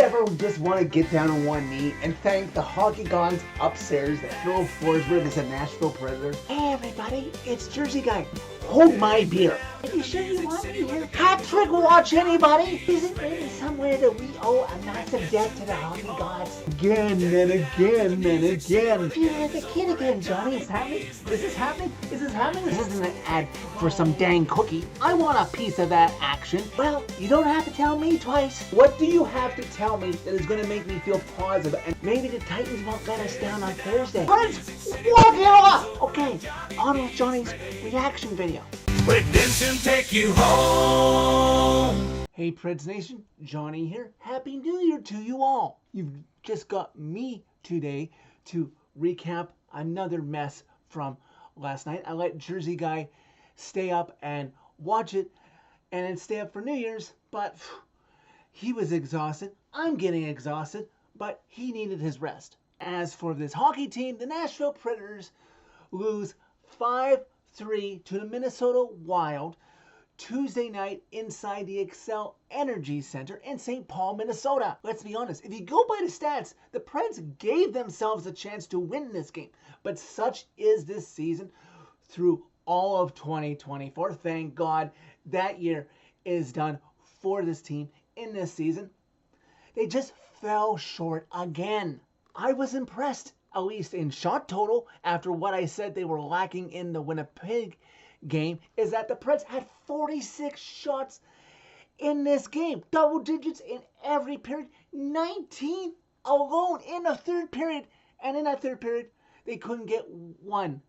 ever just want to get down on one knee and thank the hockey gods upstairs that Phil Forsberg is a Nashville Predator? Hey everybody, it's Jersey Guy. Hold my beer. Are you sure you want me here? Patrick, watch anybody? Is it maybe somewhere that we owe a massive debt to the hockey gods? Again and again and again. You're like a kid again, Johnny. Is happening? This is happening? This is happening? This isn't an ad for some dang cookie. I want a piece of that action. Well, you don't have to tell me twice. What do you have to tell me that is going to make me feel positive? And maybe the Titans won't let us down on Thursday. Preds, walk it off! Okay, on with Johnny's reaction video. Redemption take you home. Hey Preds Nation, Johnny here. Happy New Year to you all. You've just got me today to recap another mess from last night. I let Jersey Guy stay up and watch it and then stay up for New Year's, but he was exhausted. I'm getting exhausted, but he needed his rest. As for this hockey team, the Nashville Predators lose 5-3 to the Minnesota Wild Tuesday night inside the Xcel Energy Center in St. Paul, Minnesota. Let's be honest, if you go by the stats, the Preds gave themselves a chance to win this game. But such is this season through all of 2024. Thank God that year is done for this team in this season. They just fell short again. I was impressed, at least in shot total, after what I said they were lacking in the Winnipeg game, is that the Preds had 46 shots in this game. Double digits in every period. 19 alone in the third period. And in that third period, they couldn't get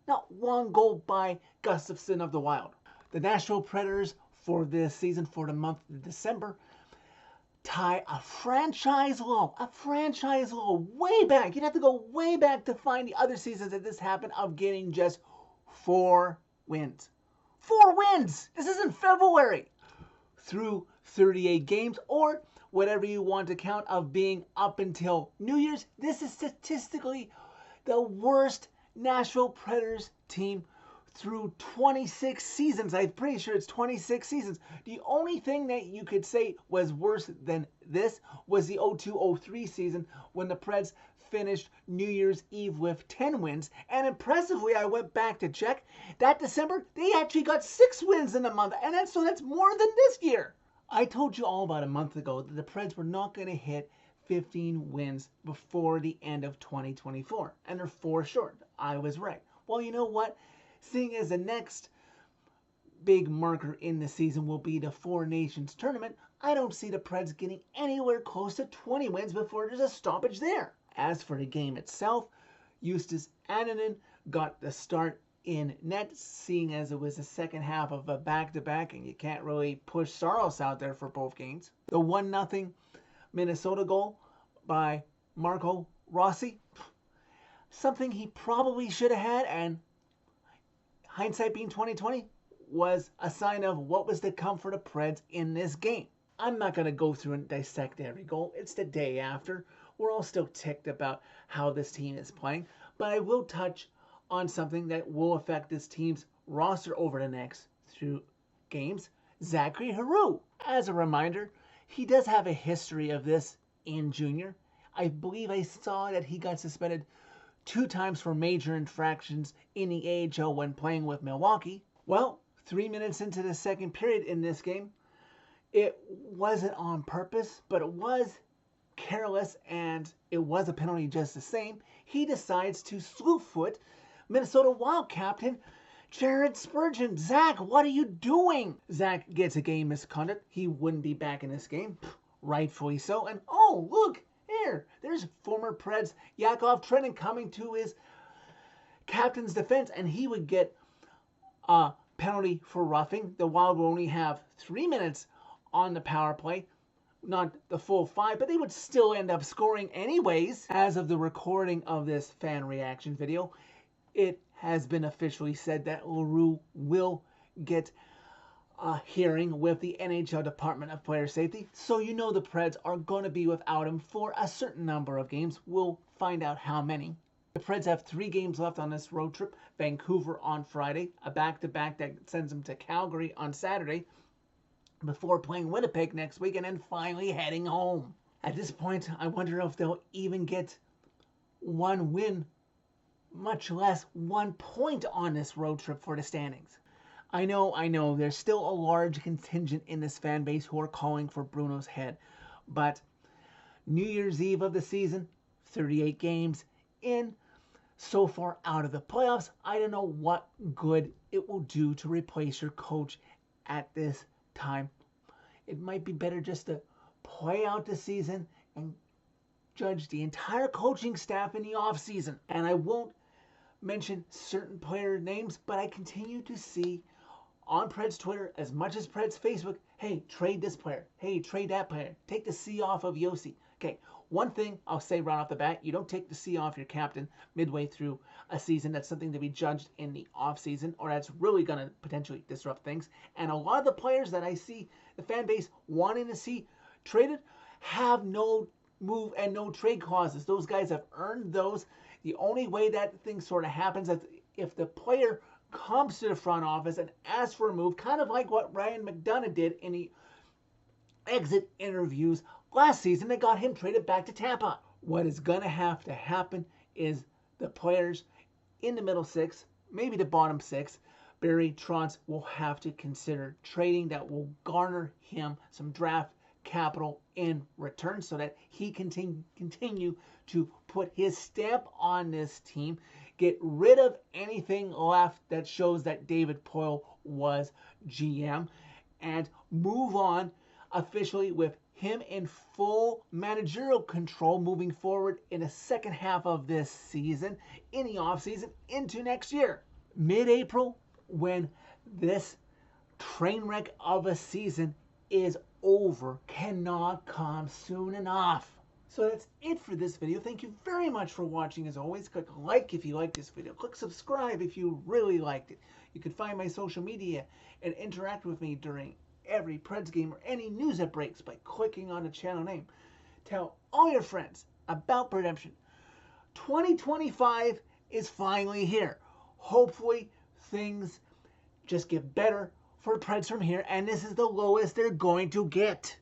not one goal by Gustafsson of the Wild. The Nashville Predators for this season, for the month of December, tie a franchise low way back. You'd have to go way back to find the other seasons that this happened, of getting just 4 wins. 4 wins! This isn't February. Through 38 games, or whatever you want to count, of being up until New Year's, this is statistically the worst Nashville Predators team through 26 seasons. I'm pretty sure it's 26 seasons. The only thing that you could say was worse than this was the 02-03 season, when the Preds finished New Year's Eve with 10 wins. And impressively, I went back to check, that December, they actually got 6 wins in a month. And that's more than this year. I told you all about a month ago that the Preds were not going to hit 15 wins before the end of 2024. And they're 4 short. I was right. Well, you know what? Seeing as the next big marker in the season will be the Four Nations tournament, I don't see the Preds getting anywhere close to 20 wins before there's a stoppage there. As for the game itself, Justus Annunen got the start in net, seeing as it was the second half of a back-to-back, and you can't really push Saros out there for both games. The 1-0 Minnesota goal by Marco Rossi, something he probably should have had, and hindsight being 2020, was a sign of what was to come for the Preds in this game. I'm not going to go through and dissect every goal. It's the day after. We're all still ticked about how this team is playing. But I will touch on something that will affect this team's roster over the next 2 games. Zachary Heroux. As a reminder, he does have a history of this in junior. I believe I saw that he got suspended 2 times for major infractions in the AHL when playing with Milwaukee. Well, 3 minutes into the second period in this game, it wasn't on purpose, but it was careless, and it was a penalty just the same. He decides to slew foot Minnesota Wild captain Jared Spurgeon. Zach, what are you doing? Zach gets a game misconduct. He wouldn't be back in this game, rightfully so. And oh, look, there's former Preds Yakov Trenin coming to his captain's defense, and he would get a penalty for roughing. The Wild will only have 3 minutes on the power play, not the full 5, but they would still end up scoring anyways. As of the recording of this fan reaction video, it has been officially said that LaRue will get a hearing with the NHL Department of Player Safety. So you know the Preds are going to be without him for a certain number of games. We'll find out how many. The Preds have 3 games left on this road trip. Vancouver on Friday, a back-to-back that sends them to Calgary on Saturday, before playing Winnipeg next week, and then finally heading home. At this point, I wonder if they'll even get one win, much less 1 point on this road trip for the standings. I know, there's still a large contingent in this fan base who are calling for Bruno's head, but New Year's Eve of the season, 38 games in, so far out of the playoffs, I don't know what good it will do to replace your coach at this time. It might be better just to play out the season and judge the entire coaching staff in the offseason. And I won't mention certain player names, but I continue to see on Preds Twitter as much as Preds Facebook, hey, trade this player. Hey, trade that player. Take the C off of Yossi. Okay, one thing I'll say right off the bat, you don't take the C off your captain midway through a season. That's something to be judged in the offseason, or that's really going to potentially disrupt things. And a lot of the players that I see the fan base wanting to see traded have no move and no trade clauses. Those guys have earned those. The only way that thing sort of happens is if the player comes to the front office and asks for a move, kind of like what Ryan McDonough did in the exit interviews last season that got him traded back to Tampa. What is going to have to happen is the players in the middle six, maybe the bottom six, Barry Trotz will have to consider trading that will garner him some draft capital in return so that he can continue to put his stamp on this team, get rid of anything left that shows that David Polo was GM, and move on officially with him in full managerial control moving forward in the second half of this season, in the offseason, into next year. Mid-April, when this train wreck of a season is over, cannot come soon enough. So that's it for this video. Thank you very much for watching. As always, click like if you liked this video. Click subscribe if you really liked it. You can find my social media and interact with me during every Preds game or any news that breaks by clicking on the channel name. Tell all your friends about Redemption. 2025 is finally here. Hopefully things just get better for Preds from here, and this is the lowest they're going to get.